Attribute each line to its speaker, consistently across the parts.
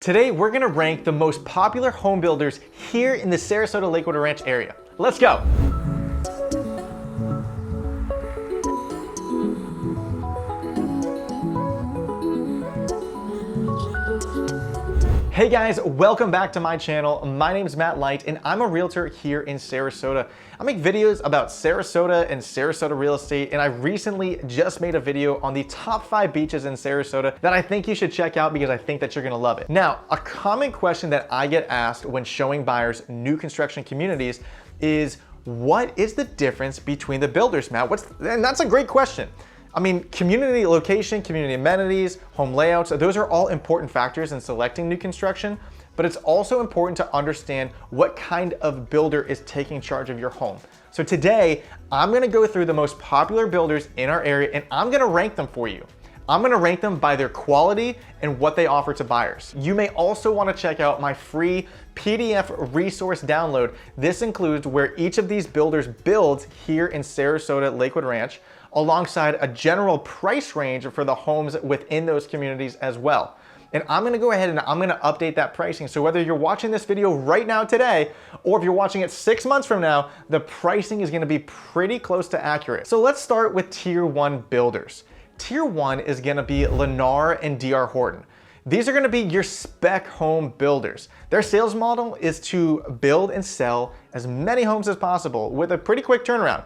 Speaker 1: Today, we're gonna rank the most popular home builders here in the Sarasota Lakewood Ranch area. Let's go. Hey guys, welcome back to my channel. My name is Matt Light and I'm a realtor here in Sarasota. I make videos about Sarasota and Sarasota real estate, and I recently just made a video on the top 5 beaches in Sarasota that I think you should check out because I think that you're gonna love it. Now, a common question that I get asked when showing buyers new construction communities is, what is the difference between the builders, Matt? And that's a great question. I mean, community location, community amenities, home layouts, those are all important factors in selecting new construction, but it's also important to understand what kind of builder is taking charge of your home. So today, I'm gonna go through the most popular builders in our area and I'm gonna rank them for you. I'm gonna rank them by their quality and what they offer to buyers. You may also wanna check out my free PDF resource download. This includes where each of these builders builds here in Sarasota Lakewood Ranch, alongside a general price range for the homes within those communities as well. And I'm gonna go ahead and I'm gonna update that pricing. So whether you're watching this video right now today, or if you're watching it 6 months from now, the pricing is gonna be pretty close to accurate. So let's start with Tier 1 builders. Tier 1 is gonna be Lennar and DR Horton. These are gonna be your spec home builders. Their sales model is to build and sell as many homes as possible with a pretty quick turnaround.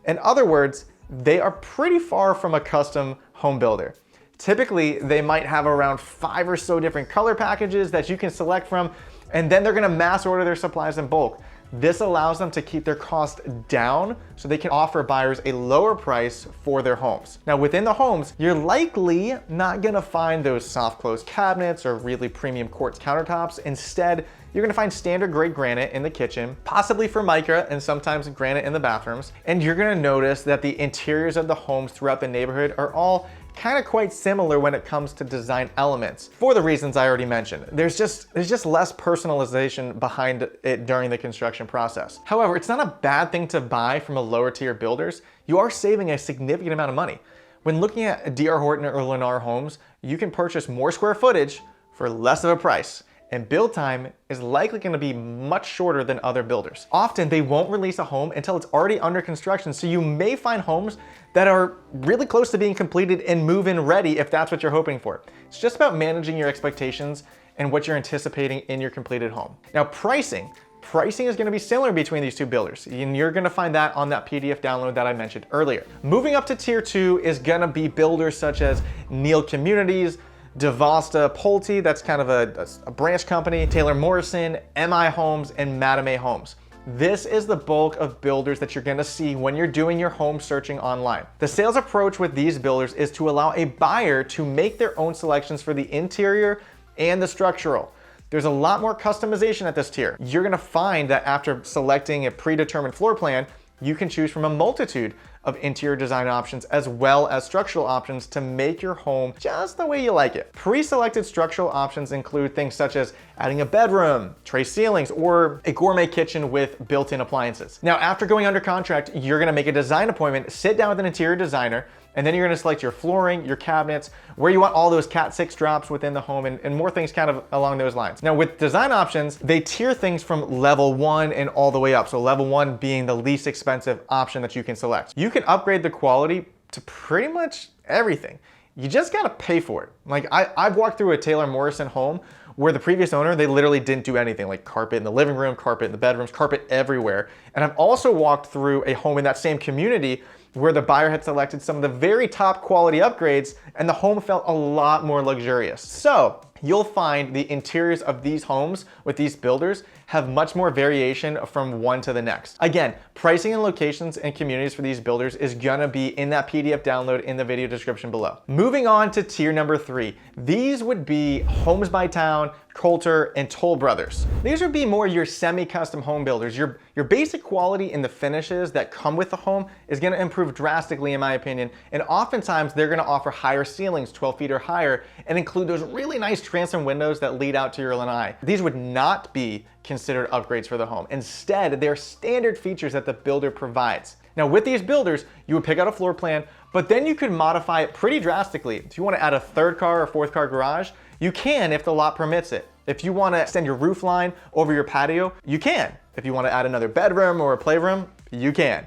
Speaker 1: In other words, they are pretty far from a custom home builder. Typically, they might have around 5 or so different color packages that you can select from, and then they're gonna mass order their supplies in bulk. This allows them to keep their cost down so they can offer buyers a lower price for their homes. Now, within the homes, you're likely not gonna find those soft close cabinets or really premium quartz countertops. Instead, you're gonna find standard grade granite in the kitchen, possibly Formica and sometimes granite in the bathrooms. And you're gonna notice that the interiors of the homes throughout the neighborhood are all kind of quite similar when it comes to design elements, for the reasons I already mentioned. There's just less personalization behind it during the construction process. However, it's not a bad thing to buy from a lower tier builders. You are saving a significant amount of money. When looking at DR Horton or Lennar homes, you can purchase more square footage for less of a price, and build time is likely gonna be much shorter than other builders. Often they won't release a home until it's already under construction, so you may find homes that are really close to being completed and move-in ready if that's what you're hoping for. It's just about managing your expectations and what you're anticipating in your completed home. Now, pricing is gonna be similar between these two builders, and you're gonna find that on that PDF download that I mentioned earlier. Moving up to Tier 2 is gonna be builders such as Neal Communities, Divosta, Pulte, that's kind of a branch company, Morrison, Mattamy Homes, and Mattamy Homes. This is the bulk of builders that you're gonna see when you're doing your home searching online. The sales approach with these builders is to allow a buyer to make their own selections for the interior and the structural. There's a lot more customization at this tier. You're gonna find that after selecting a predetermined floor plan, you can choose from a multitude of interior design options as well as structural options to make your home just the way you like it. Pre-selected structural options include things such as adding a bedroom, tray ceilings, or a gourmet kitchen with built-in appliances. Now, after going under contract, you're gonna make a design appointment, sit down with an interior designer, and then you're gonna select your flooring, your cabinets, where you want all those Cat 6 drops within the home, and more things kind of along those lines. Now, with design options, they tier things from level 1 and all the way up. So level 1 being the least expensive option that you can select. You can upgrade the quality to pretty much everything. You just gotta pay for it. Like I've walked through a Morrison home where the previous owner, they literally didn't do anything, like carpet in the living room, carpet in the bedrooms, carpet everywhere. And I've also walked through a home in that same community where the buyer had selected some of the very top quality upgrades and the home felt a lot more luxurious. So you'll find the interiors of these homes with these builders have much more variation from one to the next. Again, pricing and locations and communities for these builders is gonna be in that PDF download in the video description below. Moving on to tier number 3. These would be Homes by Towne, Kolter, and Toll Brothers. These would be more your semi-custom home builders. Your basic quality in the finishes that come with the home is gonna improve drastically in my opinion, and oftentimes they're gonna offer higher ceilings, 12 feet or higher, and include those really nice transom windows that lead out to your lanai. These would not be considered upgrades for the home. Instead, they're standard features that the builder provides. Now with these builders, you would pick out a floor plan, but then you could modify it pretty drastically. If you want to add a third car or fourth car garage, you can if the lot permits it. If you want to extend your roof line over your patio, you can. If you want to add another bedroom or a playroom, you can.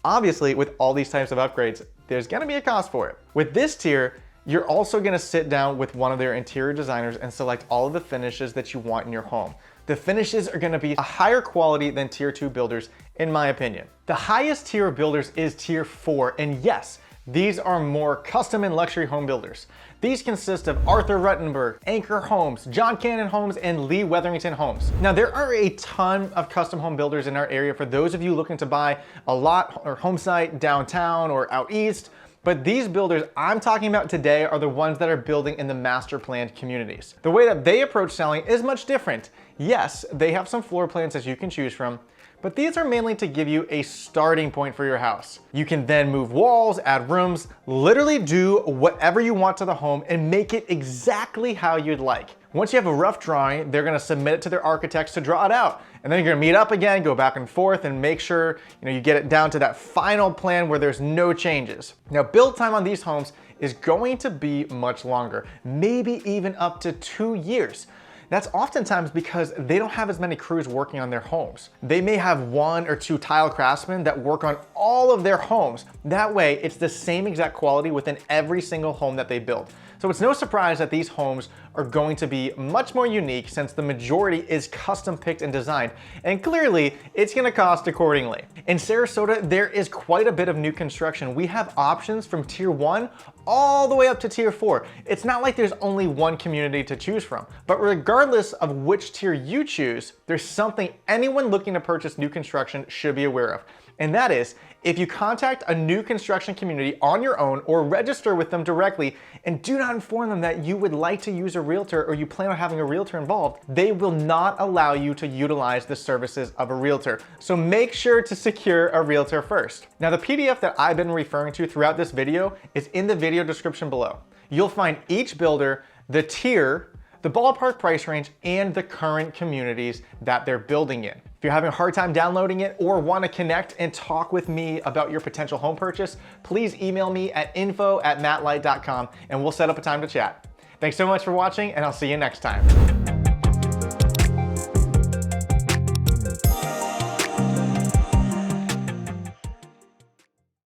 Speaker 1: Obviously, with all these types of upgrades, there's going to be a cost for it. With this tier, you're also going to sit down with one of their interior designers and select all of the finishes that you want in your home. The finishes are going to be a higher quality than tier 2 builders, in my opinion. The highest tier of builders is tier 4, and yes, these are more custom and luxury home builders. These consist of Arthur Ruttenburg, Anchor Homes, John Cannon Homes, and Lee Wetherington Homes. Now, there are a ton of custom home builders in our area for those of you looking to buy a lot or home site downtown or out east. But these builders I'm talking about today are the ones that are building in the master planned communities. The way that they approach selling is much different. Yes, they have some floor plans that you can choose from, but these are mainly to give you a starting point for your house. You can then move walls, add rooms, literally do whatever you want to the home and make it exactly how you'd like. Once you have a rough drawing, they're gonna submit it to their architects to draw it out. And then you're gonna meet up again, go back and forth and make sure you get it down to that final plan where there's no changes. Now, build time on these homes is going to be much longer, maybe even up to 2 years. That's oftentimes because they don't have as many crews working on their homes. They may have 1 or 2 tile craftsmen that work on all of their homes. That way, it's the same exact quality within every single home that they build. So it's no surprise that these homes are going to be much more unique since the majority is custom picked and designed, and clearly it's gonna cost accordingly. In Sarasota, there is quite a bit of new construction. We have options from tier 1 all the way up to tier 4. It's not like there's only one community to choose from, but regardless of which tier you choose, there's something anyone looking to purchase new construction should be aware of. And that is, if you contact a new construction community on your own or register with them directly and do not inform them that you would like to use a realtor or you plan on having a realtor involved, they will not allow you to utilize the services of a realtor. So make sure to secure a realtor first. Now, the PDF that I've been referring to throughout this video is in the video description below. You'll find each builder, the tier, the ballpark price range, and the current communities that they're building in. If you're having a hard time downloading it or want to connect and talk with me about your potential home purchase, please email me at info@mattlight.com and we'll set up a time to chat. Thanks so much for watching, and I'll see you next time.